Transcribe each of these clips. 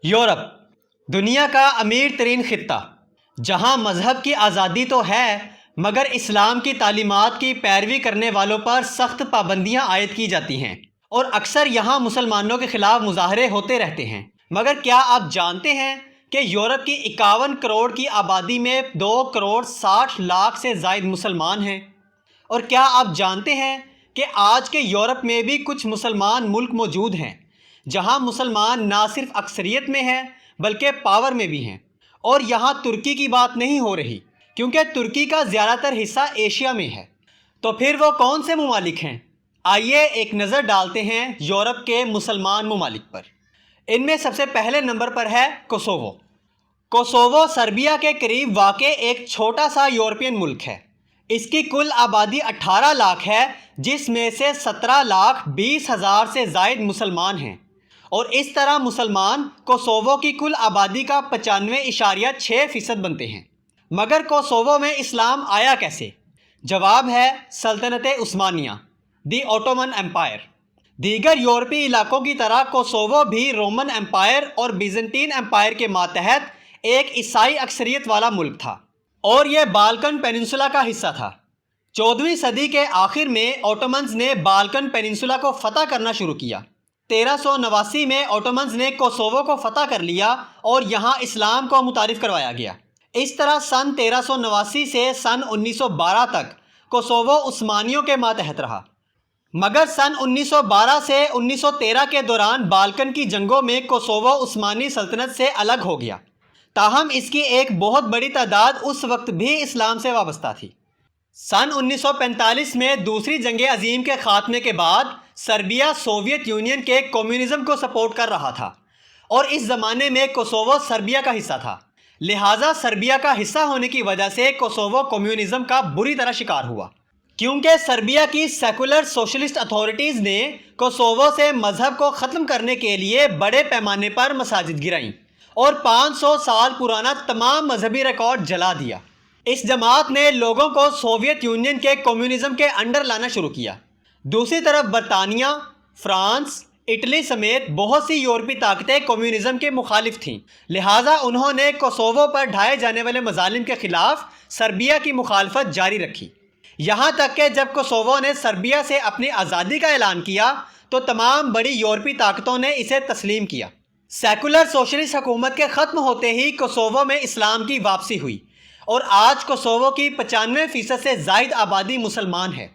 Europe دنیا کا امیر ترین خطہ، جہاں مذہب کی آزادی تو ہے مگر اسلام کی تعلیمات کی پیروی کرنے والوں پر سخت پابندیاں عائد کی جاتی ہیں اور اکثر یہاں مسلمانوں کے خلاف مظاہرے ہوتے رہتے ہیں۔ مگر کیا آپ جانتے ہیں کہ یورپ کی 51 کروڑ کی آبادی میں 2 کروڑ 60 لاکھ سے زائد مسلمان ہیں؟ اور کیا آپ جانتے ہیں کہ آج کے یورپ میں بھی کچھ مسلمان ملک موجود ہیں جہاں مسلمان نہ صرف اکثریت میں ہیں بلکہ پاور میں بھی ہیں؟ اور یہاں ترکی کی بات نہیں ہو رہی، کیونکہ ترکی کا زیادہ تر حصہ ایشیا میں ہے۔ تو پھر وہ کون سے ممالک ہیں؟ آئیے ایک نظر ڈالتے ہیں یورپ کے مسلمان ممالک پر۔ ان میں سب سے پہلے نمبر پر ہے کوسوو۔ کوسوو سربیا کے قریب واقع ایک چھوٹا سا یورپین ملک ہے۔ اس کی کل آبادی 18 لاکھ ہے، جس میں سے 17,20,000 سے زائد مسلمان ہیں، اور اس طرح مسلمان کوسوو کی کل آبادی کا 95.6% بنتے ہیں۔ مگر کوسوو میں اسلام آیا کیسے؟ جواب ہے سلطنت عثمانیہ، دی اوٹومن امپائر۔ دیگر یورپی علاقوں کی طرح کوسوو بھی رومن امپائر اور بیزنٹین امپائر کے ماتحت ایک عیسائی اکثریت والا ملک تھا، اور یہ بالکن پیننسولا کا حصہ تھا۔ 14ویں صدی کے آخر میں اوٹومنز نے بالکن پیننسولا کو فتح کرنا شروع کیا۔ 1389 میں اوٹومنز نے کوسوو کو فتح کر لیا اور یہاں اسلام کو متعارف کروایا گیا۔ اس طرح سن 1389 سے سن 1912 تک کوسوو عثمانیوں کے ماتحت رہا، مگر سن 1912 سے 1913 کے دوران بالکن کی جنگوں میں کوسوو عثمانی سلطنت سے الگ ہو گیا۔ تاہم اس کی ایک بہت بڑی تعداد اس وقت بھی اسلام سے وابستہ تھی۔ سن 1945 میں دوسری جنگ عظیم کے خاتمے کے بعد سربیا سوویت یونین کے کمیونزم کو سپورٹ کر رہا تھا، اور اس زمانے میں کوسوو سربیا کا حصہ تھا۔ لہٰذا سربیا کا حصہ ہونے کی وجہ سے کوسوو کمیونزم کا بری طرح شکار ہوا، کیونکہ سربیا کی سیکولر سوشلسٹ اتھارٹیز نے کوسوو سے مذہب کو ختم کرنے کے لیے بڑے پیمانے پر مساجد گرائیں اور 500 سال پرانا تمام مذہبی ریکارڈ جلا دیا۔ اس جماعت نے لوگوں کو سوویت یونین کے کمیونزم کے انڈر لانا شروع کیا۔ دوسری طرف برطانیہ، فرانس، اٹلی سمیت بہت سی یورپی طاقتیں کمیونزم کے مخالف تھیں، لہٰذا انہوں نے کوسوو پر ڈھائے جانے والے مظالم کے خلاف سربیا کی مخالفت جاری رکھی، یہاں تک کہ جب کوسوو نے سربیا سے اپنی آزادی کا اعلان کیا تو تمام بڑی یورپی طاقتوں نے اسے تسلیم کیا۔ سیکولر سوشلسٹ حکومت کے ختم ہوتے ہی کوسوو میں اسلام کی واپسی ہوئی، اور آج کوسوو کی 95% سے زائد آبادی مسلمان ہے۔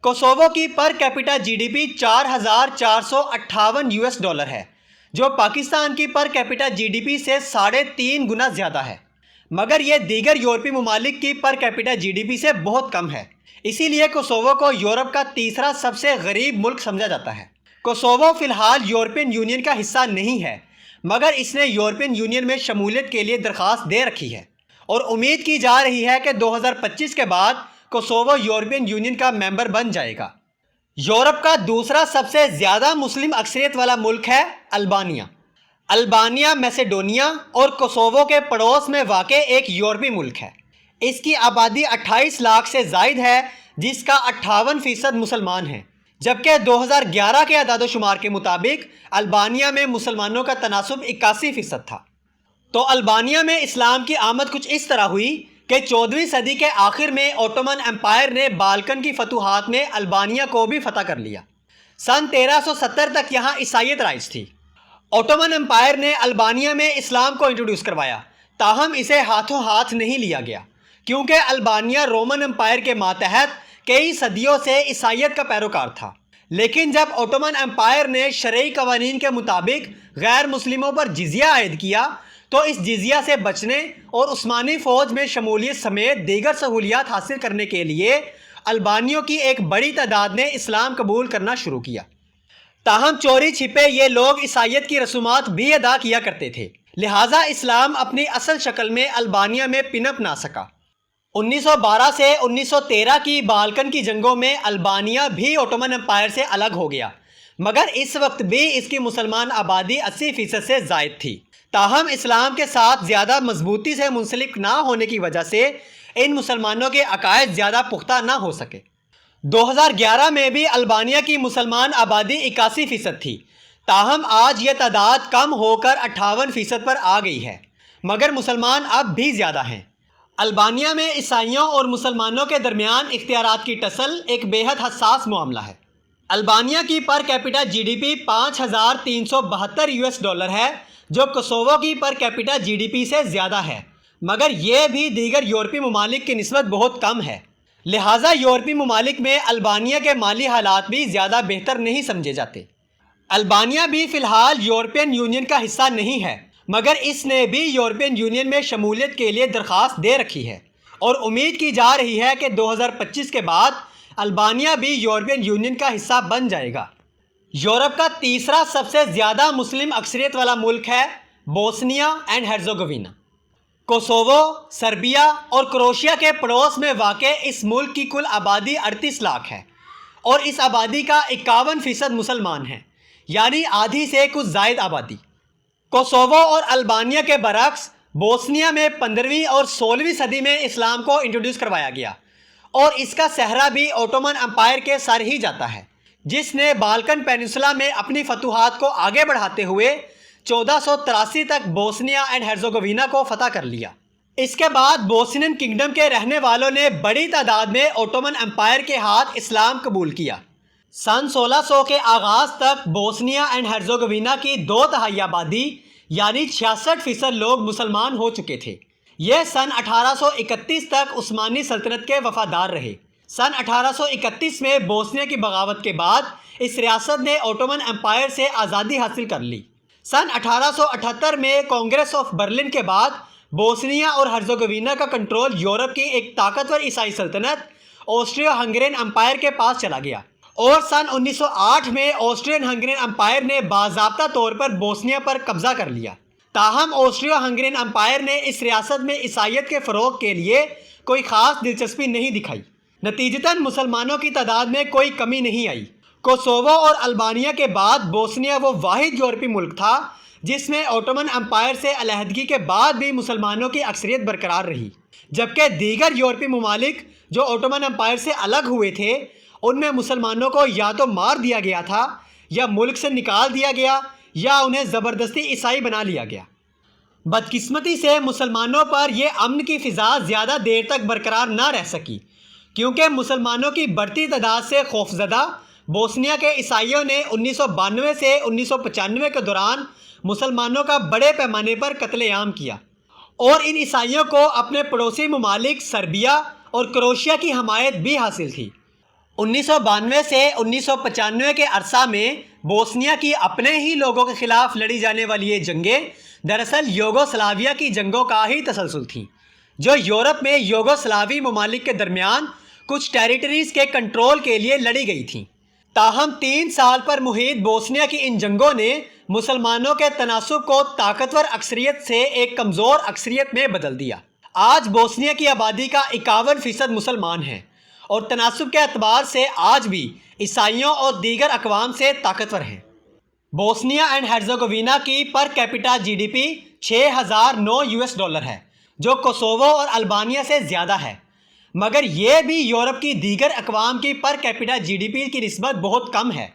کوسوو کی per capita G D P $4,458 ہے، جو پاکستان کی per capita G D P سے 3.5 گنا زیادہ ہے، مگر یہ دیگر یورپی ممالک کی per capita G D P سے بہت کم ہے۔ اسی لیے کوسوو کو یورپ کا تیسرا سب سے غریب ملک سمجھا جاتا ہے۔ کوسوو فی الحال یورپین یونین کا حصہ نہیں ہے، مگر اس نے یورپین یونین میں شمولیت کے لیے درخواست دے رکھی ہے، اور امید کی جا رہی ہے کہ 2025 کے بعد کوسوو یورپین یونین کا ممبر بن جائے گا۔ یورپ کا دوسرا سب سے زیادہ مسلم اکثریت والا ملک ہے البانیہ۔ البانیہ میسیڈونیا اور کوسوو کے پڑوس میں واقع ایک یورپی ملک ہے۔ اس کی آبادی 28 لاکھ سے زائد ہے، جس کا 58% مسلمان ہیں، جبکہ 2011 کے اعداد و شمار کے مطابق البانیہ میں مسلمانوں کا تناسب 81% تھا۔ تو البانیہ میں اسلام کی آمد کچھ اس طرح ہوئی کہ 14ویں صدی کے آخر میں اوٹومن امپائر نے بالکن کی فتوحات میں البانیہ کو بھی فتح کر لیا۔ سن 1370 تک یہاں عیسائیت رائج تھی۔ اوٹومن امپائر نے البانیہ میں اسلام کو انٹروڈیوس کروایا، تاہم اسے ہاتھوں ہاتھ نہیں لیا گیا، کیونکہ البانیہ رومن امپائر کے ماتحت کئی صدیوں سے عیسائیت کا پیروکار تھا۔ لیکن جب اوٹومن امپائر نے شرعی قوانین کے مطابق غیر مسلموں پر جزیہ عائد کیا تو اس جزیہ سے بچنے اور عثمانی فوج میں شمولیت سمیت دیگر سہولیات حاصل کرنے کے لیے البانیوں کی ایک بڑی تعداد نے اسلام قبول کرنا شروع کیا۔ تاہم چوری چھپے یہ لوگ عیسائیت کی رسومات بھی ادا کیا کرتے تھے، لہٰذا اسلام اپنی اصل شکل میں البانیہ میں پنپ نہ سکا۔ 1912 سے 1913 کی بالکن کی جنگوں میں البانیہ بھی اوٹومن امپائر سے الگ ہو گیا، مگر اس وقت بھی اس کی مسلمان آبادی 80% سے زائد تھی۔ تاہم اسلام کے ساتھ زیادہ مضبوطی سے منسلک نہ ہونے کی وجہ سے ان مسلمانوں کے عقائد زیادہ پختہ نہ ہو سکے۔ 2011 میں بھی البانیہ کی مسلمان آبادی 81% تھی، تاہم آج یہ تعداد کم ہو کر 58% پر آ گئی ہے، مگر مسلمان اب بھی زیادہ ہیں۔ البانیہ میں عیسائیوں اور مسلمانوں کے درمیان اختیارات کی ٹسل ایک بے حد حساس معاملہ ہے۔ البانیہ کی per capita G D P $5372 ہے، جو کوسوو کی per capita G D P سے زیادہ ہے، مگر یہ بھی دیگر یورپی ممالک کی نسبت بہت کم ہے۔ لہٰذا یورپی ممالک میں البانیہ کے مالی حالات بھی زیادہ بہتر نہیں سمجھے جاتے۔ البانیہ بھی فی الحال یورپین یونین کا حصہ نہیں ہے، مگر اس نے بھی یورپین یونین میں شمولیت کے لیے درخواست دے رکھی ہے، اور امید کی جا رہی ہے کہ 2025 کے بعد البانیہ بھی یورپین یونین کا حصہ بن جائے گا۔ یورپ کا تیسرا سب سے زیادہ مسلم اکثریت والا ملک ہے بوسنیا اینڈ ہرزوگوینا۔ کوسوو، سربیا اور کروشیا کے پڑوس میں واقع اس ملک کی کل آبادی 38 لاکھ ہے، اور اس آبادی کا 51% مسلمان ہیں، یعنی آدھی سے کچھ زائد آبادی۔ کوسوو اور البانیہ کے برعکس بوسنیا میں 15ویں اور 16ویں صدی میں اسلام کو انٹروڈیوس کروایا گیا، اور اس کا صحرا بھی اوٹومن امپائر کے سر ہی جاتا ہے، جس نے بالکن پیننسولا میں اپنی فتوحات کو آگے بڑھاتے ہوئے 1483 تک بوسنیا اینڈ ہرزوگوینا کو فتح کر لیا۔ اس کے بعد بوسنین کنگڈم کے رہنے والوں نے بڑی تعداد میں اوٹومن امپائر کے ہاتھ اسلام قبول کیا۔ سن 1600 کے آغاز تک بوسنیا اینڈ ہرزوگوینا کی 2/3 آبادی یعنی 66% لوگ مسلمان ہو چکے تھے۔ یہ سن 1831 تک عثمانی سلطنت کے وفادار رہے۔ سن 1831 میں بوسنیا کی بغاوت کے بعد اس ریاست نے اوٹومن امپائر سے آزادی حاصل کر لی۔ سن 1878 میں کانگریس آف برلن کے بعد بوسنیا اور ہرزوگوینا کا کنٹرول یورپ کی ایک طاقتور عیسائی سلطنت آسٹریو ہنگرین امپائر کے پاس چلا گیا، اور سن 1908 میں آسٹرین ہنگرین امپائر نے باضابطہ طور پر بوسنیا پر قبضہ کر لیا۔ تاہم آسٹریو ہنگرین امپائر نے اس ریاست میں عیسائیت کے فروغ کے لیے کوئی خاص دلچسپی نہیں دکھائی۔ نتیجتاً مسلمانوں کی تعداد میں کوئی کمی نہیں آئی۔ کوسوو اور البانیہ کے بعد بوسنیا وہ واحد یورپی ملک تھا جس میں اوٹومن امپائر سے علیحدگی کے بعد بھی مسلمانوں کی اکثریت برقرار رہی، جبکہ دیگر یورپی ممالک جو اوٹومن امپائر سے الگ ہوئے تھے ان میں مسلمانوں کو یا تو مار دیا گیا تھا، یا ملک سے نکال دیا گیا، یا انہیں زبردستی عیسائی بنا لیا گیا۔ بدقسمتی سے مسلمانوں پر یہ امن کی فضا زیادہ دیر تک برقرار نہ رہ سکی، کیونکہ مسلمانوں کی بڑھتی تعداد سے خوفزدہ بوسنیا کے عیسائیوں نے 1992 سے 1995 کے دوران مسلمانوں کا بڑے پیمانے پر قتل عام کیا، اور ان عیسائیوں کو اپنے پڑوسی ممالک سربیا اور کروشیا کی حمایت بھی حاصل تھی۔ 1992 سے 1995 کے عرصہ میں بوسنیا کی اپنے ہی لوگوں کے خلاف لڑی جانے والی یہ جنگیں دراصل یوگوسلاویہ کی جنگوں کا ہی تسلسل تھیں، جو یورپ میں یوگوسلاوی ممالک کے درمیان کچھ ٹیریٹریز کے کنٹرول کے لیے لڑی گئی تھیں۔ تاہم 3 سال پر محیط بوسنیا کی ان جنگوں نے مسلمانوں کے تناسب کو طاقتور اکثریت سے ایک کمزور اکثریت میں بدل دیا۔ آج بوسنیا کی آبادی کا 51% مسلمان ہیں، اور تناسب کے اعتبار سے آج بھی عیسائیوں اور دیگر اقوام سے طاقتور ہیں۔ بوسنیا اینڈ ہرزوگوینا کی per capita G D P $6009 ہے، جو کوسوو اور البانیہ سے زیادہ ہے، مگر یہ بھی یورپ کی دیگر اقوام کی per capita G D P کی نسبت بہت کم ہے۔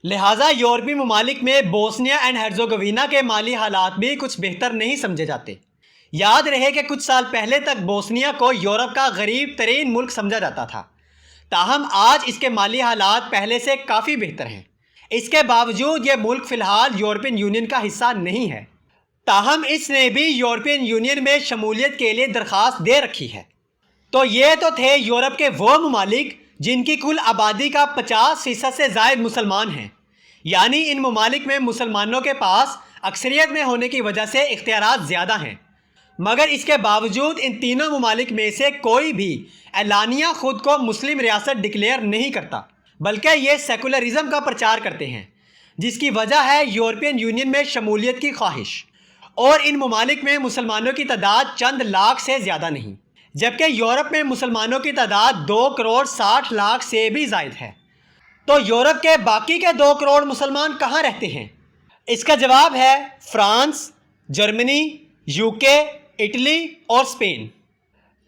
لہٰذا یورپی ممالک میں بوسنیا اینڈ ہرزوگوینا کے مالی حالات بھی کچھ بہتر نہیں سمجھے جاتے۔ یاد رہے کہ کچھ سال پہلے تک بوسنیا کو یورپ کا غریب ترین ملک سمجھا جاتا تھا، تاہم آج اس کے مالی حالات پہلے سے کافی بہتر ہیں۔ اس کے باوجود یہ ملک فی الحال یورپین یونین کا حصہ نہیں ہے، تاہم اس نے بھی یورپین یونین میں شمولیت کے لیے درخواست دے رکھی ہے۔ تو یہ تو تھے یورپ کے وہ ممالک جن کی کل آبادی کا 50% سے زائد مسلمان ہیں، یعنی ان ممالک میں مسلمانوں کے پاس اکثریت میں ہونے کی وجہ سے اختیارات زیادہ ہیں، مگر اس کے باوجود ان تینوں ممالک میں سے کوئی بھی اعلانیہ خود کو مسلم ریاست ڈکلیئر نہیں کرتا، بلکہ یہ سیکولرزم کا پرچار کرتے ہیں، جس کی وجہ ہے یورپین یونین میں شمولیت کی خواہش، اور ان ممالک میں مسلمانوں کی تعداد چند لاکھ سے زیادہ نہیں، جبکہ یورپ میں مسلمانوں کی تعداد 2,60,00,000 سے بھی زائد ہے۔ تو یورپ کے باقی کے 2 کروڑ مسلمان کہاں رہتے ہیں؟ اس کا جواب ہے فرانس، جرمنی، UK، اٹلی اور اسپین۔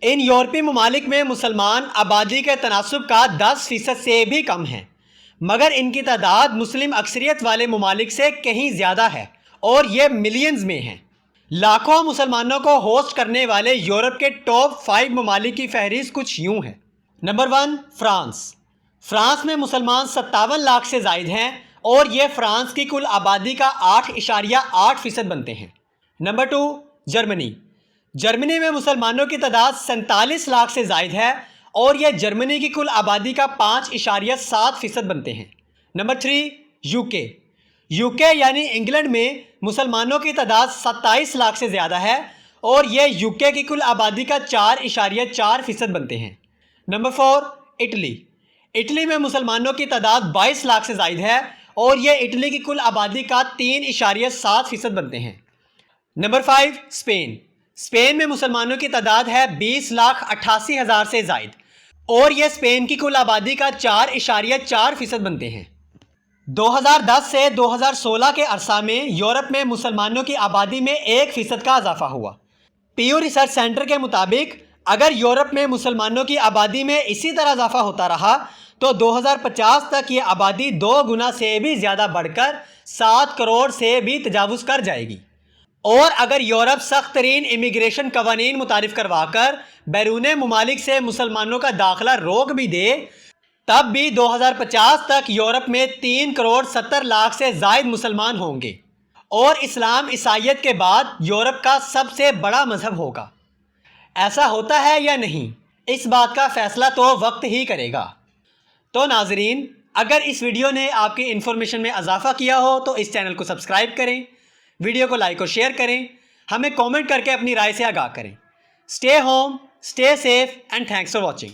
ان یورپی ممالک میں مسلمان آبادی کے تناسب کا 10% سے بھی کم ہیں، مگر ان کی تعداد مسلم اکثریت والے ممالک سے کہیں زیادہ ہے اور یہ ملینز میں ہیں۔ لاکھوں مسلمانوں کو ہوسٹ کرنے والے یورپ کے ٹاپ 5 ممالک کی فہرست کچھ یوں ہے۔ Number 1، France. فرانس میں مسلمان 57 لاکھ سے زائد ہیں اور یہ فرانس کی کل آبادی کا 8.8% بنتے ہیں۔ نمبر 2، جرمنی۔ جرمنی میں مسلمانوں کی تعداد 47 لاکھ سے زائد ہے اور یہ جرمنی کی کل آبادی کا 5.7% بنتے ہیں۔ Number 3، UK. یوکے یعنی انگلینڈ میں مسلمانوں کی تعداد 27 لاکھ سے زیادہ ہے اور یہ یوکے کی کل آبادی کا 4.4% بنتے ہیں۔ Number 4، Italy. اٹلی میں مسلمانوں کی تعداد 22 لاکھ سے زائد ہے اور یہ اٹلی کی کل آبادی کا 3.7% بنتے ہیں۔ Number 5، Spain. اسپین میں مسلمانوں کی تعداد ہے 20,88,000 سے زائد اور یہ اسپین کی کل آبادی کا 4.4% بنتے ہیں۔ 2010 سے 2016 کے عرصہ میں یورپ میں مسلمانوں کی آبادی میں 1% کا اضافہ ہوا۔ پیو ریسرچ سینٹر کے مطابق اگر یورپ میں مسلمانوں کی آبادی میں اسی طرح اضافہ ہوتا رہا تو 2050 تک یہ آبادی 2 گنا سے بھی زیادہ بڑھ کر 7 کروڑ سے بھی تجاوز کر جائے گی، اور اگر یورپ سخت ترین امیگریشن قوانین متعارف کروا کر بیرون ممالک سے مسلمانوں کا داخلہ روک بھی دے تب بھی 2050 تک یورپ میں 3 کروڑ 70 لاکھ سے زائد مسلمان ہوں گے اور اسلام عیسائیت کے بعد یورپ کا سب سے بڑا مذہب ہوگا۔ ایسا ہوتا ہے یا نہیں، اس بات کا فیصلہ تو وقت ہی کرے گا۔ تو ناظرین، اگر اس ویڈیو نے آپ کی انفارمیشن میں اضافہ کیا ہو تو اس چینل کو سبسکرائب کریں، ویڈیو کو لائک اور شیئر کریں، ہمیں کامنٹ کر کے اپنی رائے سے آگاہ کریں۔ Stay home, stay safe and thanks for watching.